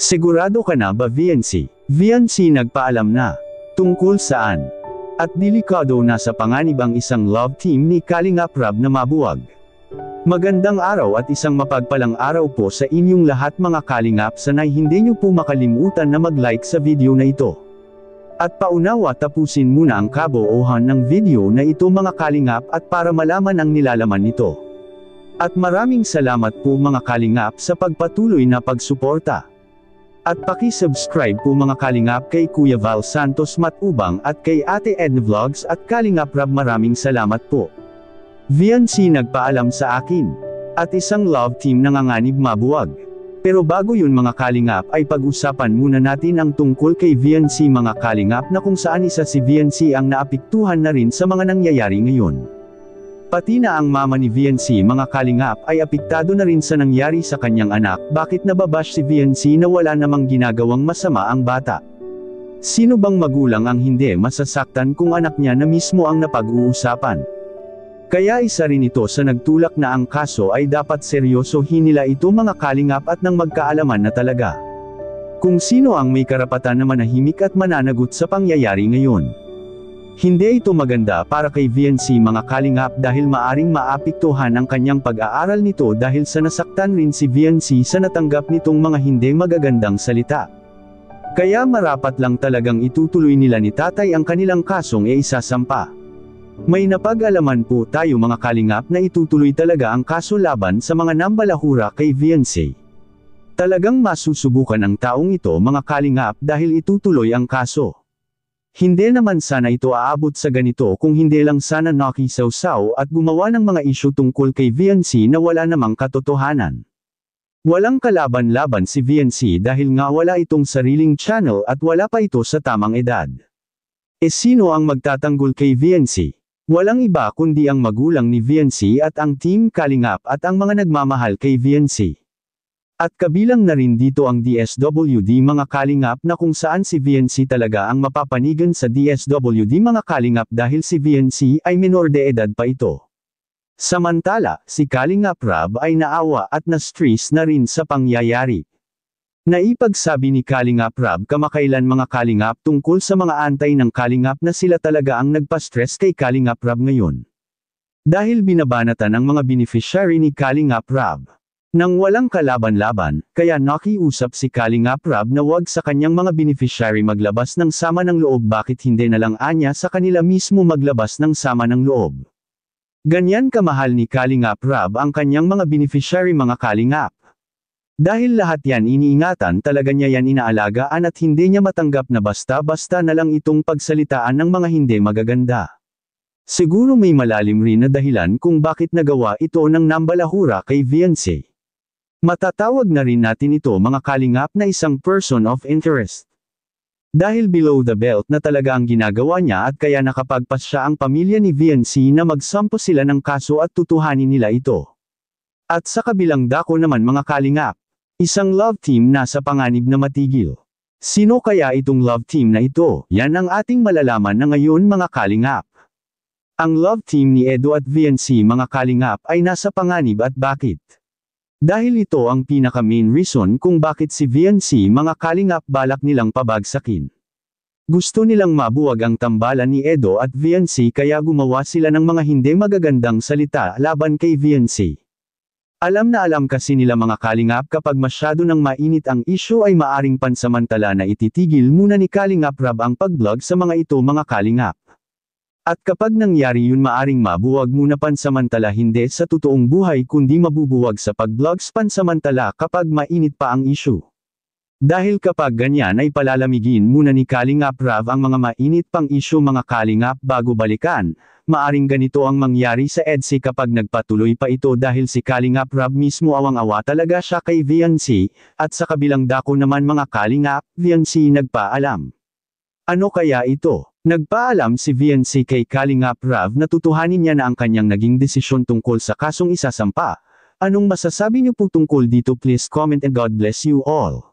Sigurado ka na ba VNC? VNC nagpaalam na. Tungkol saan? At delikado na sa panganib ang isang love team ni Kalinga Prab na mabuwag. Magandang araw at isang mapagpalang araw po sa inyong lahat mga Kalingap. Sana'y hindi nyo po makalimutan na mag-like sa video na ito. At paunawa tapusin muna ang kabuuhan ng video na ito mga Kalingap at para malaman ang nilalaman nito. At maraming salamat po mga Kalingap sa pagpatuloy na pagsuporta. At paki-subscribe po mga Kalingap kay Kuya Val Santos Matubang at kay Ate Edna Vlogs at Kalinga Prab. Maraming salamat po. VNC nagpaalam sa akin. At isang love team nanganganib mabuwag. Pero bago yun mga Kalingap ay pag-usapan muna natin ang tungkol kay VNC mga Kalingap na kung saan isa si VNC ang naapektuhan na rin sa mga nangyayari ngayon. Pati na ang mama ni VNC mga Kalingap ay apektado na rin sa nangyari sa kanyang anak. Bakit nababash si VNC na wala namang ginagawang masama ang bata? Sino bang magulang ang hindi masasaktan kung anak niya na mismo ang napag-uusapan? Kaya isa rin ito sa nagtulak na ang kaso ay dapat seryosohin nila ito mga Kalingap at nang magkaalaman na talaga. Kung sino ang may karapatan na manahimik at mananagot sa pangyayari ngayon. Hindi ito maganda para kay VNC mga Kalingap dahil maaring maapektuhan ang kanyang pag-aaral nito dahil sa nasaktan rin si VNC sa natanggap nitong mga hindi magagandang salita. Kaya marapat lang talagang itutuloy nila ni tatay ang kanilang kasong isasampa. May napag-alaman po tayo mga Kalingap na itutuloy talaga ang kaso laban sa mga nambalahura kay VNC. Talagang masusubukan ang taong ito mga Kalingap dahil itutuloy ang kaso. Hindi naman sana ito aabot sa ganito kung hindi lang sana nakisawsaw at gumawa ng mga isyu tungkol kay VNC na wala namang katotohanan. Walang kalaban-laban si VNC dahil nga wala itong sariling channel at wala pa ito sa tamang edad. Sino ang magtatanggol kay VNC? Walang iba kundi ang magulang ni VNC at ang Team Kalingap at ang mga nagmamahal kay VNC. At kabilang na rin dito ang DSWD mga Kalingap na kung saan si VNC talaga ang mapapanigan sa DSWD mga Kalingap dahil si VNC ay menor de edad pa ito. Samantala, si Kalinga Prab ay naawa at na-stress na rin sa pangyayari. Naipagsabi ni Kalinga Prab kamakailan mga Kalingap tungkol sa mga antay ng Kalingap na sila talaga ang nagpa-stress kay Kalinga Prab ngayon. Dahil binabanatan ang mga beneficiary ni Kalinga Prab. Nang walang kalaban-laban, kaya nakiusap si Kalinga Prab na wag sa kanyang mga beneficiary maglabas ng sama ng loob. Bakit hindi na lang anya sa kanila mismo maglabas ng sama ng loob? Ganyan kamahal ni Kalinga Prab ang kanyang mga beneficiary mga Kalingap. Dahil lahat yan iniingatan talaga niya yan inaalagaan at hindi niya matanggap na basta-basta na lang itong pagsalitaan ng mga hindi magaganda. Siguro may malalim rin na dahilan kung bakit nagawa ito ng nambalahura kay VNC. Matatawag na rin natin ito mga Kalingap na isang person of interest. Dahil below the belt na talaga ang ginagawa niya at kaya nakapagpas siya ang pamilya ni VNC na magsampo sila ng kaso at tutuhanin nila ito. At sa kabilang dako naman mga Kalingap, isang love team na sa panganib na matigil. Sino kaya itong love team na ito? Yan ang ating malalaman na ngayon mga Kalingap. Ang love team ni Edo at VNC mga Kalingap ay nasa panganib at bakit? Dahil ito ang pinaka-main reason kung bakit si VNC mga Kalingap balak nilang pabagsakin. Gusto nilang mabuwag ang tambalan ni Edo at VNC kaya gumawa sila ng mga hindi magagandang salita laban kay VNC. Alam na alam kasi nila mga Kalingap kapag masyado nang mainit ang issue ay maaring pansamantala na ititigil muna ni Kalinga Prab ang pag-vlog sa mga ito mga Kalingap. At kapag nangyari yun maaring mabuwag muna pansamantala hindi sa totoong buhay kundi mabubuwag sa pag-vlogs pansamantala kapag mainit pa ang issue. Dahil kapag ganyan ay palalamigin muna ni Kalinga Prab ang mga mainit pang issue mga Kalingap bago balikan, maaring ganito ang mangyari sa EDSI kapag nagpatuloy pa ito dahil si Kalinga Prab mismo awang-awa talaga siya kay VNC, at sa kabilang dako naman mga Kalingap, VNC nagpaalam. Ano kaya ito? Nagpaalam si VNC kay Kalinga Prab na tutuhanin niya na ang kanyang naging desisyon tungkol sa kasong isasampa. Anong masasabi niyo po tungkol dito? Please comment and God bless you all.